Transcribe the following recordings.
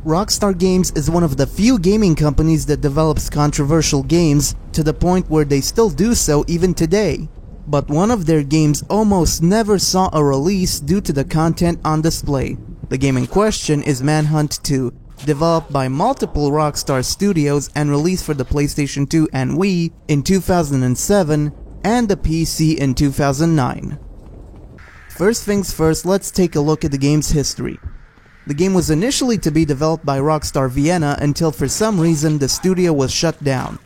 Rockstar Games is one of the few gaming companies that develops controversial games to the point where they still do so even today. But one of their games almost never saw a release due to the content on display. The game in question is Manhunt 2, developed by multiple Rockstar studios and released for the PlayStation 2 and Wii in 2007 and the PC in 2009. First things first, let's take a look at the game's history. The game was initially to be developed by Rockstar Vienna until for some reason the studio was shut down.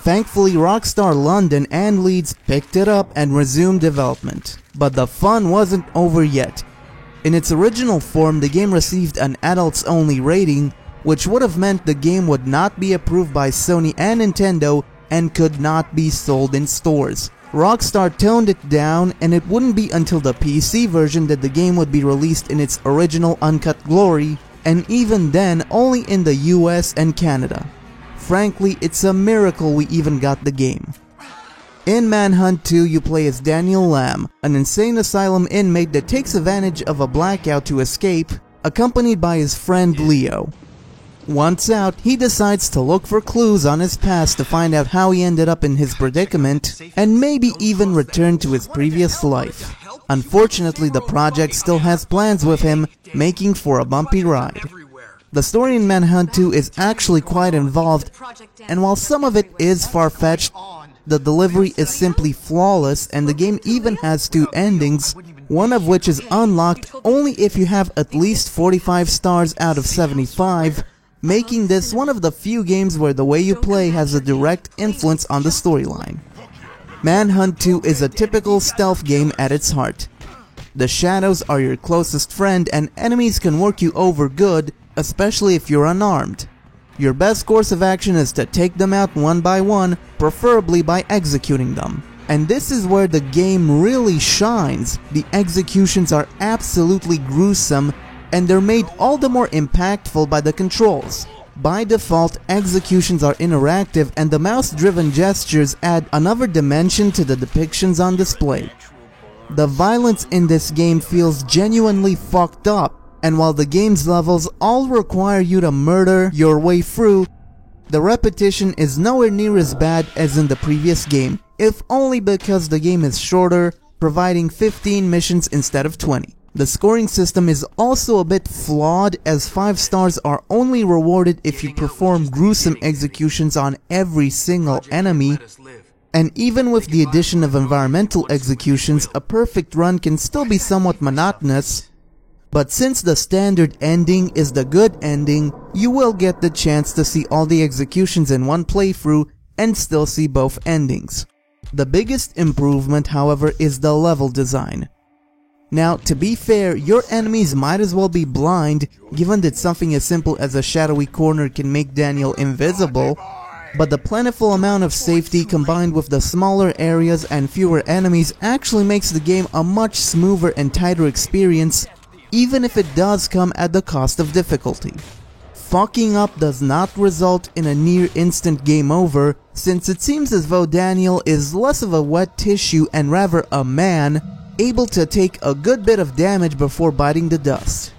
Thankfully, Rockstar London and Leeds picked it up and resumed development. But the fun wasn't over yet. In its original form, the game received an adults-only rating, which would have meant the game would not be approved by Sony and Nintendo and could not be sold in stores. Rockstar toned it down, and it wouldn't be until the PC version that the game would be released in its original uncut glory, and even then only in the US and Canada. Frankly, it's a miracle we even got the game. In Manhunt 2, you play as Daniel Lamb, an insane asylum inmate that takes advantage of a blackout to escape, accompanied by his friend Leo. Once out, he decides to look for clues on his past to find out how he ended up in his predicament, and maybe even return to his previous life. Unfortunately, the project still has plans with him, making for a bumpy ride. The story in Manhunt 2 is actually quite involved, and while some of it is far-fetched, the delivery is simply flawless, and the game even has 2 endings, one of which is unlocked only if you have at least 45 stars out of 75, making this one of the few games where the way you play has a direct influence on the storyline. Manhunt 2 is a typical stealth game at its heart. The shadows are your closest friend and enemies can work you over good, especially if you're unarmed. Your best course of action is to take them out one by one, preferably by executing them. And this is where the game really shines. The executions are absolutely gruesome, and they're made all the more impactful by the controls. By default, executions are interactive, and the mouse-driven gestures add another dimension to the depictions on display. The violence in this game feels genuinely fucked up, and while the game's levels all require you to murder your way through, the repetition is nowhere near as bad as in the previous game, if only because the game is shorter, providing 15 missions instead of 20. The scoring system is also a bit flawed, as 5 stars are only rewarded if you perform gruesome executions on every single enemy, and even with the addition of environmental executions, a perfect run can still be somewhat monotonous. But since the standard ending is the good ending, you will get the chance to see all the executions in one playthrough and still see both endings. The biggest improvement, however, is the level design. Now, to be fair, your enemies might as well be blind, given that something as simple as a shadowy corner can make Daniel invisible, but the plentiful amount of safety combined with the smaller areas and fewer enemies actually makes the game a much smoother and tighter experience, even if it does come at the cost of difficulty. Fucking up does not result in a near-instant game over, since it seems as though Daniel is less of a wet tissue and rather a man, able to take a good bit of damage before biting the dust.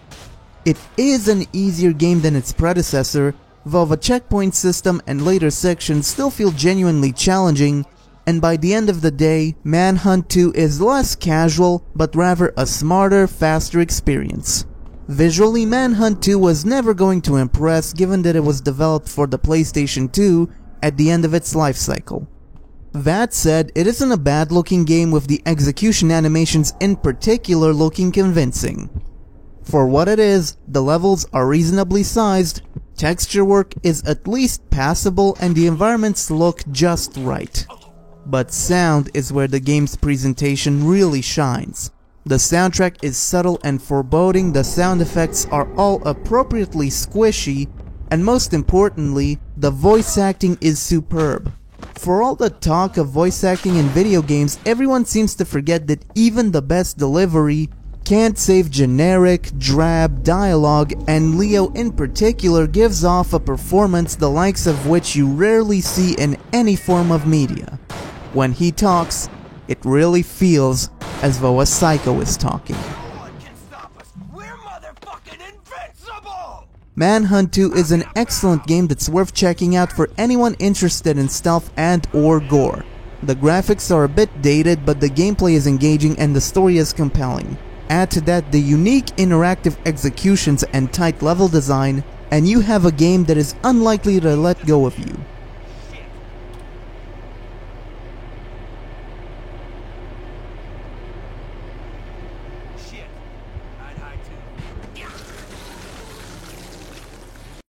It is an easier game than its predecessor, though the checkpoint system and later sections still feel genuinely challenging, and by the end of the day, Manhunt 2 is less casual, but rather a smarter, faster experience. Visually, Manhunt 2 was never going to impress, given that it was developed for the PlayStation 2 at the end of its life cycle. That said, it isn't a bad looking game, with the execution animations in particular looking convincing. For what it is, the levels are reasonably sized, texture work is at least passable, and the environments look just right. But sound is where the game's presentation really shines. The soundtrack is subtle and foreboding, the sound effects are all appropriately squishy, and most importantly, the voice acting is superb. For all the talk of voice acting in video games, everyone seems to forget that even the best delivery can't save generic, drab dialogue, and Leo in particular gives off a performance the likes of which you rarely see in any form of media. When he talks, it really feels as though a psycho is talking. No one can stop us. We're motherfucking invincible! Manhunt 2 is an excellent game that's worth checking out for anyone interested in stealth and or gore. The graphics are a bit dated, but the gameplay is engaging and the story is compelling. Add to that the unique interactive executions and tight level design, and you have a game that is unlikely to let go of you.